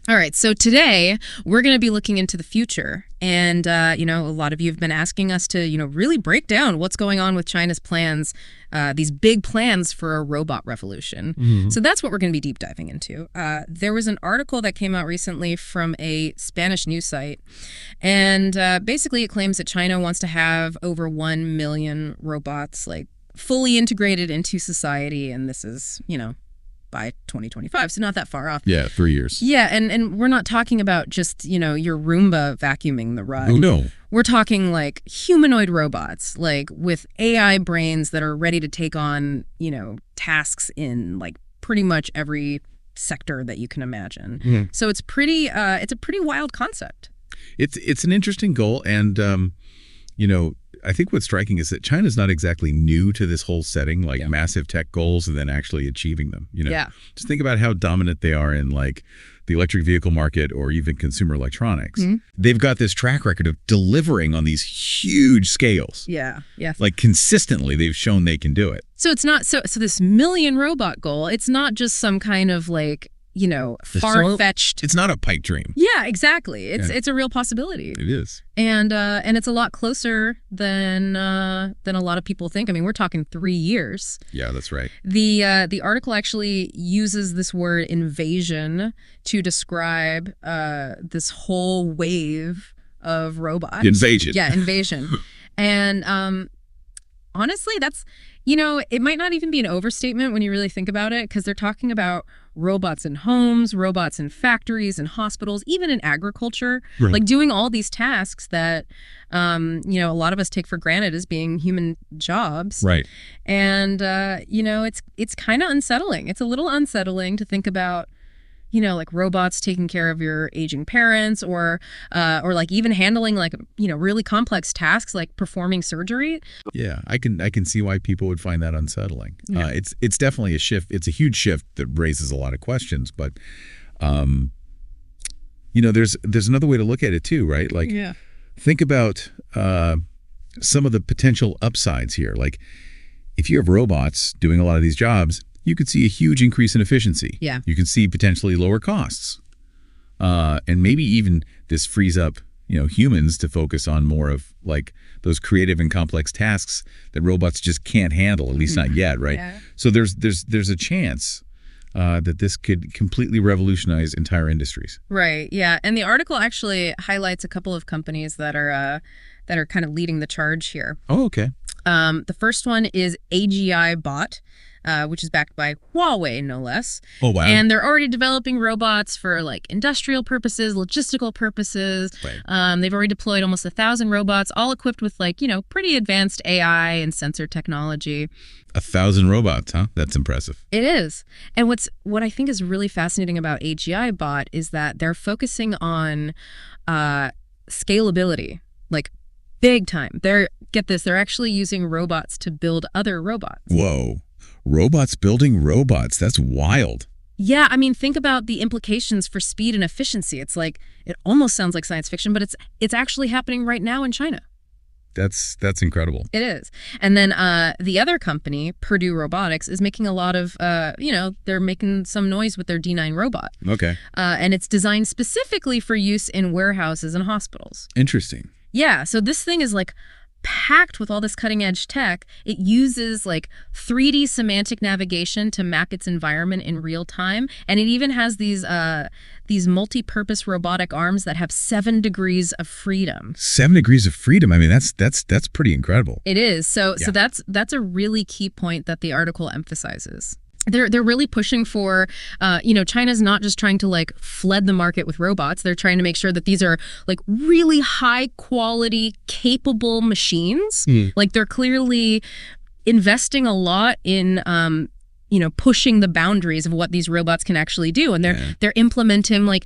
All right, so today we're going to be looking into the future. And, a lot of you have been asking us to, really break down what's going on with China's plans, these big plans for a robot revolution. Mm-hmm. So that's what we're going to be deep diving into. There was an article that came out recently from a Spanish news site. And basically it claims that China wants to have over 1 million robots, like, fully integrated into society. And this is, by 2025, so not that far off. Yeah, 3 years. Yeah, and we're not talking about just, your Roomba vacuuming the rug. Oh, no. We're talking like humanoid robots, like with AI brains that are ready to take on, tasks in like pretty much every sector that you can imagine. Mm. So it's a pretty wild concept. It's an interesting goal, and I think what's striking is that China's not exactly new to this whole setting, like massive tech goals and then actually achieving them. Yeah. Just think about how dominant they are in like the electric vehicle market or even consumer electronics. Mm-hmm. They've got this track record of delivering on these huge scales. Yeah. Yeah. Like consistently, they've shown they can do it. So it's not so this million robot goal. It's not just some kind of like, far-fetched. It's not a pipe dream. Yeah, exactly. It's a real possibility. It is. And it's a lot closer than a lot of people think. I mean, we're talking 3 years. Yeah, that's right. The article actually uses this word invasion to describe this whole wave of robots. Invasion. Yeah, invasion. And honestly, that's, it might not even be an overstatement when you really think about it, because they're talking about robots in homes, robots in factories and hospitals, even in agriculture, right. Like doing all these tasks that, a lot of us take for granted as being human jobs. Right. And, it's kind of unsettling. It's a little unsettling to think about, like robots taking care of your aging parents or like even handling like, really complex tasks like performing surgery. Yeah, I can see why people would find that unsettling. Yeah. It's definitely a shift. It's a huge shift that raises a lot of questions. But, there's another way to look at it too, right? Like, think about some of the potential upsides here. Like, if you have robots doing a lot of these jobs, you could see a huge increase in efficiency. Yeah. You can see potentially lower costs. And maybe even this frees up, humans to focus on more of like those creative and complex tasks that robots just can't handle, at least not yet, right? Yeah. So there's a chance that this could completely revolutionize entire industries. Right. Yeah. And the article actually highlights a couple of companies that are kind of leading the charge here. Oh, okay. The first one is AGI Bot, which is backed by Huawei, no less. Oh, wow. And they're already developing robots for like industrial purposes, logistical purposes. Right. They've already deployed almost 1,000 robots, all equipped with like, pretty advanced AI and sensor technology. 1,000 robots, huh? That's impressive. It is. And what I think is really fascinating about AGI Bot is that they're focusing on scalability, like big time. They're actually using robots to build other robots. Whoa. Robots building robots. That's wild. Yeah, I mean, think about the implications for speed and efficiency. It's like, it almost sounds like science fiction, but it's actually happening right now in China. That's incredible. It is. And then the other company, Purdue Robotics, is making a lot of, they're making some noise with their D9 robot. Okay. And it's designed specifically for use in warehouses and hospitals. Interesting. Yeah, so this thing is like packed with all this cutting edge tech. It uses like 3D semantic navigation to map its environment in real time. And it even has these multi-purpose robotic arms that have 7 degrees of freedom. 7 degrees of freedom. I mean, that's pretty incredible. It is. So that's a really key point that the article emphasizes. They're really pushing for, China's not just trying to like flood the market with robots. They're trying to make sure that these are like really high quality, capable machines. Like they're clearly investing a lot in, pushing the boundaries of what these robots can actually do. And they're implementing like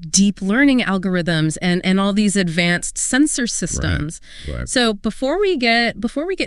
deep learning algorithms and all these advanced sensor systems. Right. So before we get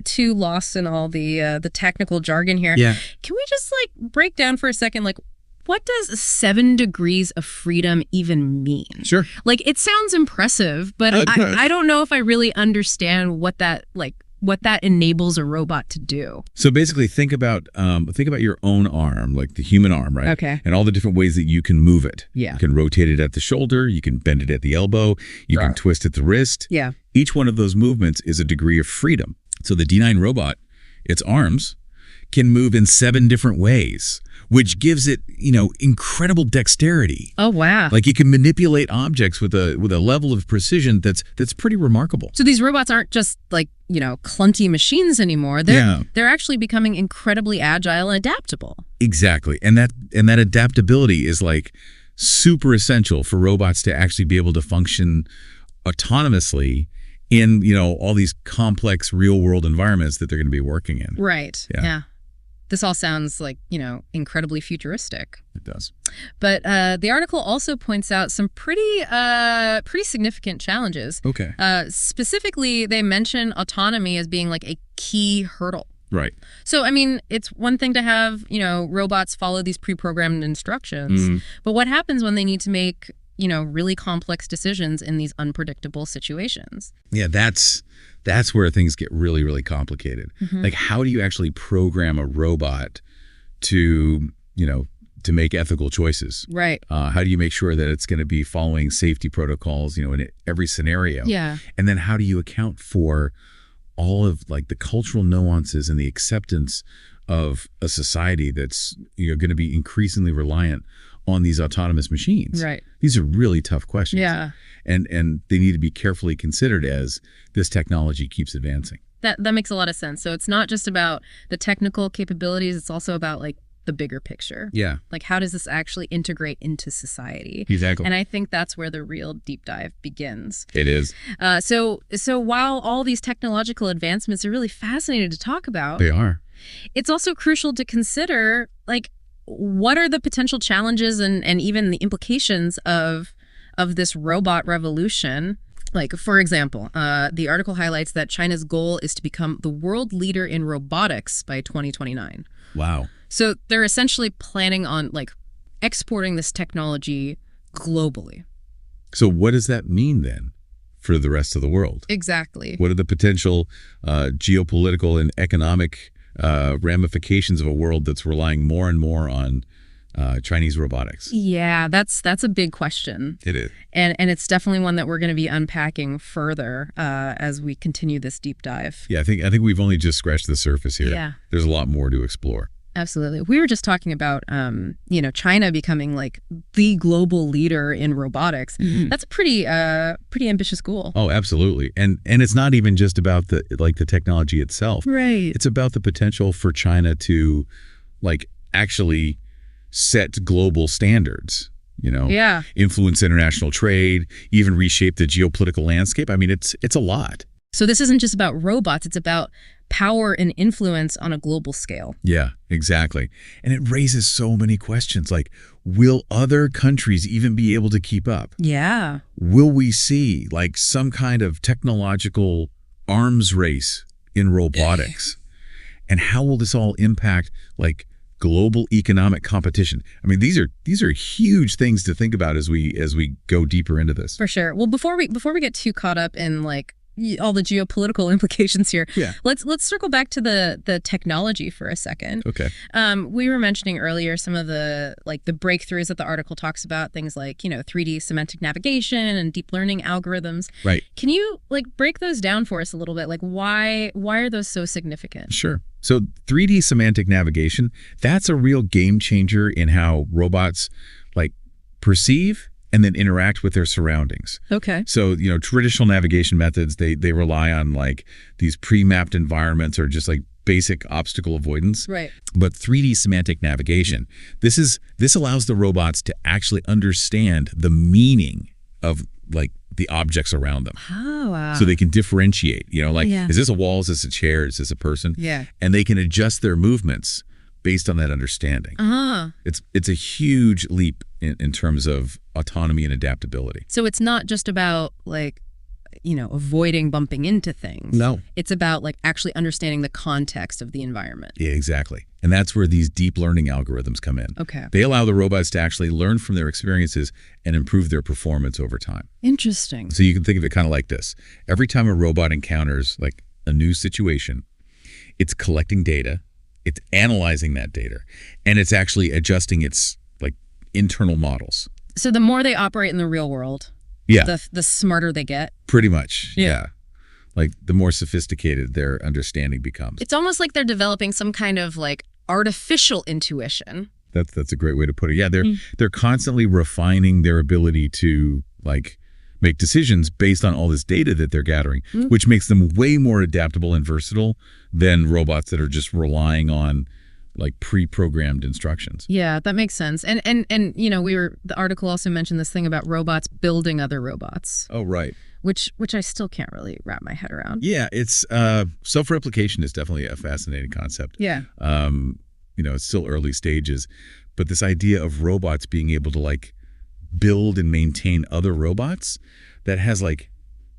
too lost in all the technical jargon here, can we just like break down for a second, like, what does 7 degrees of freedom even mean? Sure. Like, it sounds impressive, but I don't know if I really understand what that like what that enables a robot to do. So basically, think about your own arm, like the human arm, right? Okay. And all the different ways that you can move it. Yeah. You can rotate it at the shoulder. You can bend it at the elbow. You can twist at the wrist. Yeah. Each one of those movements is a degree of freedom. So the D9 robot, its arms, can move in 7 different ways, which gives it, incredible dexterity. Oh, wow. Like it can manipulate objects with a level of precision that's pretty remarkable. So these robots aren't just like, clunky machines anymore. They're actually becoming incredibly agile and adaptable. Exactly. And that adaptability is like super essential for robots to actually be able to function autonomously in, all these complex real world environments that they're going to be working in. Right. Yeah. This all sounds like, incredibly futuristic. It does. But the article also points out some pretty significant challenges. Okay. Specifically, they mention autonomy as being like a key hurdle. Right. So, I mean, it's one thing to have, robots follow these pre-programmed instructions. But what happens when they need to make, really complex decisions in these unpredictable situations? Yeah, that's where things get really, really complicated. Like, how do you actually program a robot to make ethical choices? Right. How do you make sure that it's going to be following safety protocols, in every scenario? Yeah. And then how do you account for all of like the cultural nuances and the acceptance of a society that's going to be increasingly reliant on these autonomous machines? Right. These are really tough questions. Yeah. And they need to be carefully considered as this technology keeps advancing. That makes a lot of sense. So it's not just about the technical capabilities, it's also about like the bigger picture. Yeah. Like how does this actually integrate into society? Exactly. And I think that's where the real deep dive begins. It is. So while all these technological advancements are really fascinating to talk about, They are. It's also crucial to consider like what are the potential challenges and even the implications of this robot revolution. Like, for example, the article highlights that China's goal is to become the world leader in robotics by 2029. Wow. So they're essentially planning on like exporting this technology globally. So what does that mean then for the rest of the world? Exactly. What are the potential geopolitical and economic ramifications of a world that's relying more and more on Chinese robotics? Yeah, that's a big question. It is. And it's definitely one that we're going to be unpacking further as we continue this deep dive. Yeah, I think we've only just scratched the surface here. Yeah. There's a lot more to explore. Absolutely. We were just talking about, China becoming like the global leader in robotics. That's a pretty ambitious goal. Oh, absolutely. And it's not even just about the technology itself. Right. It's about the potential for China to like actually set global standards, Yeah. influence international trade, even reshape the geopolitical landscape. I mean, it's a lot. So this isn't just about robots. It's about power and influence on a global scale. Yeah, exactly. And it raises so many questions like, will other countries even be able to keep up? Yeah. Will we see like some kind of technological arms race in robotics? And how will this all impact like global economic competition? I mean, these are huge things to think about as we go deeper into this. For sure. Well, before we get too caught up in like all the geopolitical implications here, let's circle back to the technology for a second. Okay. We were mentioning earlier some of the breakthroughs that the article talks about, things like 3D semantic navigation and deep learning algorithms. Right. Can you break those down for us a little bit? Like why are those so significant? Sure. So 3D semantic navigation, that's a real game changer in how robots perceive and then interact with their surroundings. Okay. So, traditional navigation methods, they rely on these pre-mapped environments or just basic obstacle avoidance. Right. But 3D semantic navigation, this allows the robots to actually understand the meaning of the objects around them. Oh, wow. So they can differentiate, is this a wall? Is this a chair? Is this a person? Yeah. And they can adjust their movements based on that understanding. It's a huge leap in terms of autonomy and adaptability. So it's not just about avoiding bumping into things. No. It's about actually understanding the context of the environment. Yeah, exactly. And that's where these deep learning algorithms come in. Okay. They allow the robots to actually learn from their experiences and improve their performance over time. Interesting. So you can think of it kind of like this. Every time a robot encounters a new situation, it's collecting data, it's analyzing that data, and it's actually adjusting its like internal models. So the more they operate in the real world, the smarter they get. Pretty much, yeah. Like the more sophisticated their understanding becomes. It's almost like they're developing some kind of like artificial intuition. That's a great way to put it. Yeah, they're constantly refining their ability to like make decisions based on all this data that they're gathering, which makes them way more adaptable and versatile than robots that are just relying on like pre-programmed instructions. Yeah, that makes sense. And you know, the article also mentioned this thing about robots building other robots. Oh, right. Which I still can't really wrap my head around. Yeah, it's self-replication is definitely a fascinating concept. Yeah. You know, it's still early stages, but this idea of robots being able to like build and maintain other robots, that has like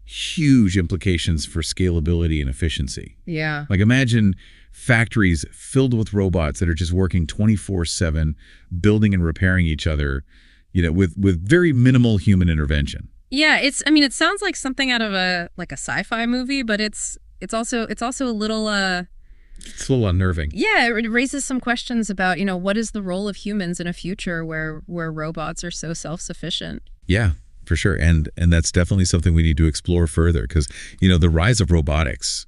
huge implications for scalability and efficiency. Yeah. Like imagine factories filled with robots that are just working 24/7, building and repairing each other, you know, with very minimal human intervention. Yeah, I mean, it sounds like something out of a sci-fi movie, but it's also a little it's a little unnerving. Yeah, it raises some questions about, you know, what is the role of humans in a future where robots are so self-sufficient? Yeah, for sure. And that's definitely something we need to explore further because, you know, the rise of robotics,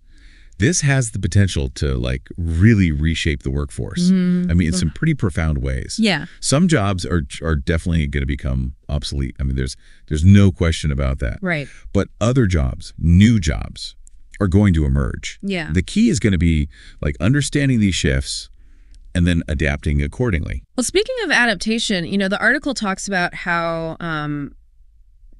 this has the potential to like really reshape the workforce. I mean, in some pretty profound ways. Yeah. Some jobs are definitely going to become obsolete. I mean, there's no question about that. Right. But other jobs, new jobs, are going to emerge. Yeah. The key is going to be like understanding these shifts and then adapting accordingly. Well, speaking of adaptation, you know, the article talks about how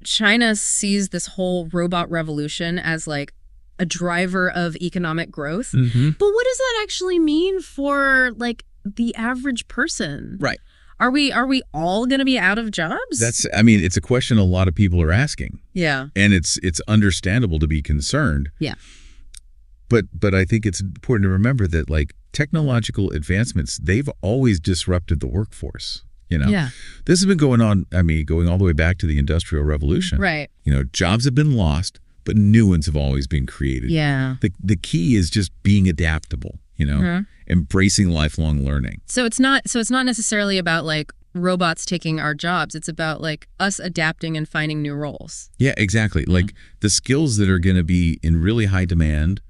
China sees this whole robot revolution as like a driver of economic growth. But what does that actually mean for like the average person? Right. Are we all going to be out of jobs? I mean, it's a question a lot of people are asking. Yeah. And it's understandable to be concerned. Yeah. But I think it's important to remember that like technological advancements, they've always disrupted the workforce. You know, yeah. This has been going on, I mean, going all the way back to the Industrial Revolution. Right. You know, jobs have been lost, but new ones have always been created. Yeah. The key is just being adaptable, you know, embracing lifelong learning. So it's not necessarily about like robots taking our jobs. It's about like us adapting and finding new roles. Yeah, exactly. Like the skills that are going to be in really high demand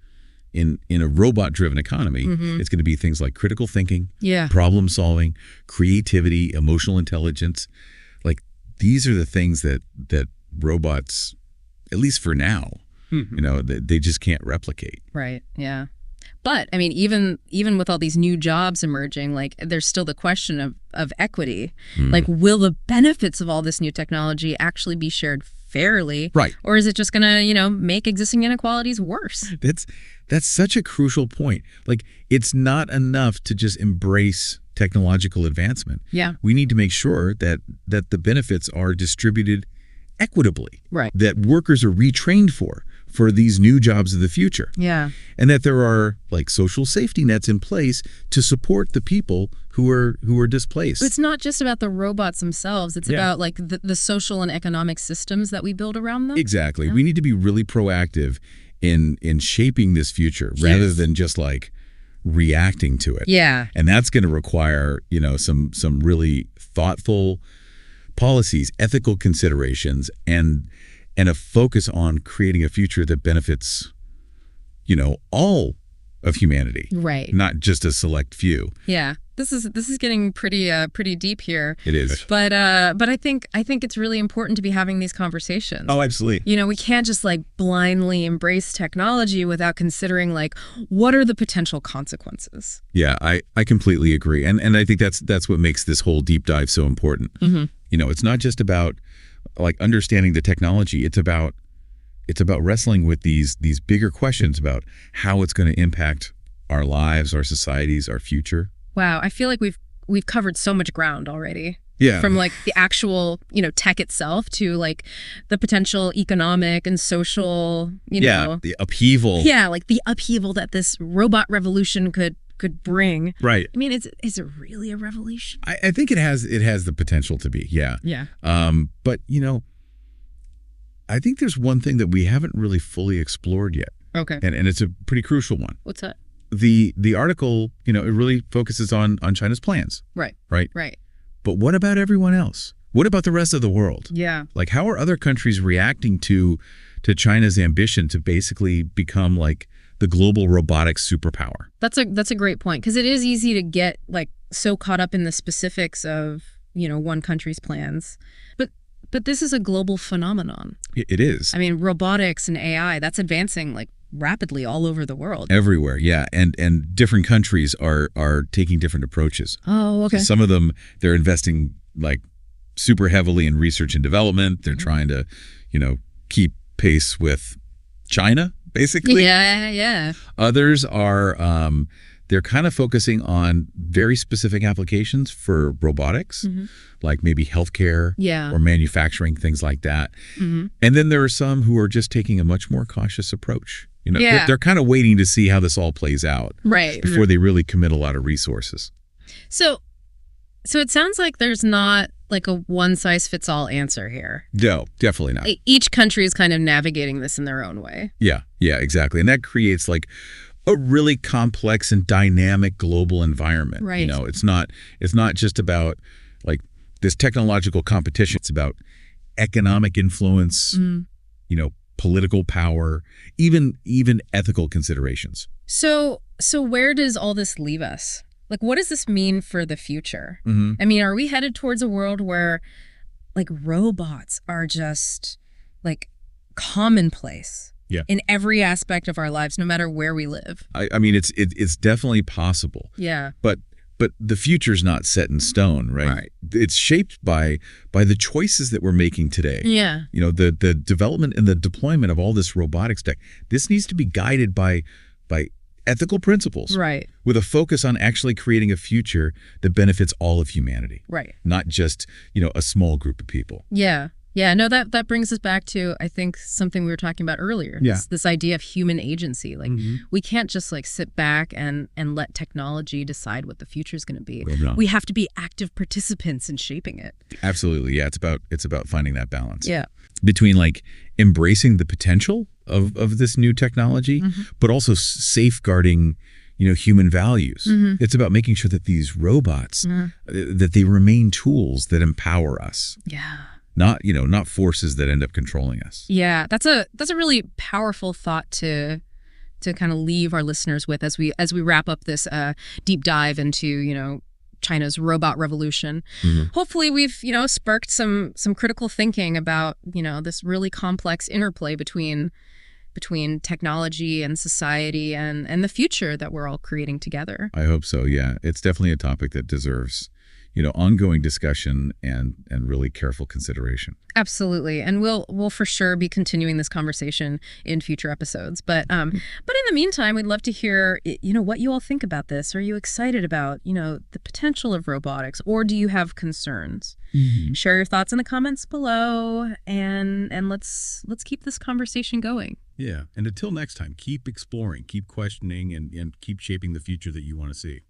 in a robot-driven economy, it's going to be things like critical thinking, problem solving, creativity, emotional intelligence. Like these are the things that robots, at least for now, you know, they just can't replicate. Right. Yeah. But I mean, even with all these new jobs emerging, like there's still the question of equity. Like, will the benefits of all this new technology actually be shared fairly? Right. Or is it just gonna, you know, make existing inequalities worse? That's such a crucial point. Like, it's not enough to just embrace technological advancement. Yeah. We need to make sure that the benefits are distributed equitably. Right. That workers are retrained for these new jobs of the future. Yeah. And that there are like social safety nets in place to support the people who are displaced. But it's not just about the robots themselves. It's about like the social and economic systems that we build around them. Exactly. Yeah. We need to be really proactive in shaping this future rather than just like reacting to it. Yeah. And that's going to require, you know, some really thoughtful policies, ethical considerations, and a focus on creating a future that benefits, you know, all of humanity. Right. Not just a select few. Yeah. This is getting pretty deep here. It is. But I think it's really important to be having these conversations. Oh, absolutely. You know, we can't just like blindly embrace technology without considering like what are the potential consequences. Yeah, I completely agree. And I think that's what makes this whole deep dive so important. You know, it's not just about like understanding the technology. It's about wrestling with these bigger questions about how it's going to impact our lives, our societies, our future. Wow, I feel like we've covered so much ground already. Yeah. From like the actual, you know, tech itself to like the potential economic and social, you know. The upheaval. Yeah, like the upheaval that this robot revolution could bring. Right. I mean, is it really a revolution? I think it has the potential to be. Yeah. Yeah. But you know, I think there's one thing that we haven't really fully explored yet. Okay. And it's a pretty crucial one. What's that? The article, it really focuses on China's plans. Right. Right. Right. But what about everyone else? What about the rest of the world? Yeah. Like, how are other countries reacting to China's ambition to basically become like the global robotics superpower? That's a great point, because it is easy to get like so caught up in the specifics of, one country's plans. But this is a global phenomenon. It is. I mean, robotics and AI, that's advancing like rapidly all over the world. Everywhere, yeah. And different countries are taking different approaches. Oh, okay. Some of them, they're investing like super heavily in research and development. They're trying to, keep pace with China, basically. Yeah, yeah. Others are, they're kind of focusing on very specific applications for robotics, like maybe healthcare or manufacturing, things like that. And then there are some who are just taking a much more cautious approach. They're kind of waiting to see how this all plays out before they really commit a lot of resources. So it sounds like there's not like a one-size-fits-all answer here. No, definitely not. Each country is kind of navigating this in their own way. Yeah, exactly. And that creates like a really complex and dynamic global environment. Right. It's not just about like this technological competition. It's about economic influence, political power, even ethical considerations. So where does all this leave us? Like, what does this mean for the future? Mm-hmm. I mean, are we headed towards a world where like robots are just like commonplace in every aspect of our lives, no matter where we live? I mean, it's definitely possible. Yeah. But the future's not set in stone, right? It's shaped by the choices that we're making today. Yeah. The development and the deployment of all this robotics tech. This needs to be guided by ethical principles. Right. With a focus on actually creating a future that benefits all of humanity. Right. Not just, a small group of people. Yeah. Yeah, no, that brings us back to, I think, something we were talking about earlier. Yeah. This idea of human agency. Like, we can't just like sit back and let technology decide what the future is going to be. Well, no. We have to be active participants in shaping it. Absolutely. Yeah, it's about finding that balance. Yeah. Between like embracing the potential of this new technology, but also safeguarding, human values. It's about making sure that these robots, that they remain tools that empower us. Yeah. Not forces that end up controlling us. Yeah, that's a really powerful thought to kind of leave our listeners with as we wrap up this deep dive into China's robot revolution. Hopefully we've sparked some critical thinking about this really complex interplay between technology and society and the future that we're all creating together. I hope so. Yeah, it's definitely a topic that deserves ongoing discussion and really careful consideration. Absolutely. And we'll for sure be continuing this conversation in future episodes. But in the meantime, we'd love to hear, what you all think about this. Are you excited about, the potential of robotics, or do you have concerns? Share your thoughts in the comments below, and let's keep this conversation going. Yeah. And until next time, keep exploring, keep questioning, and keep shaping the future that you want to see.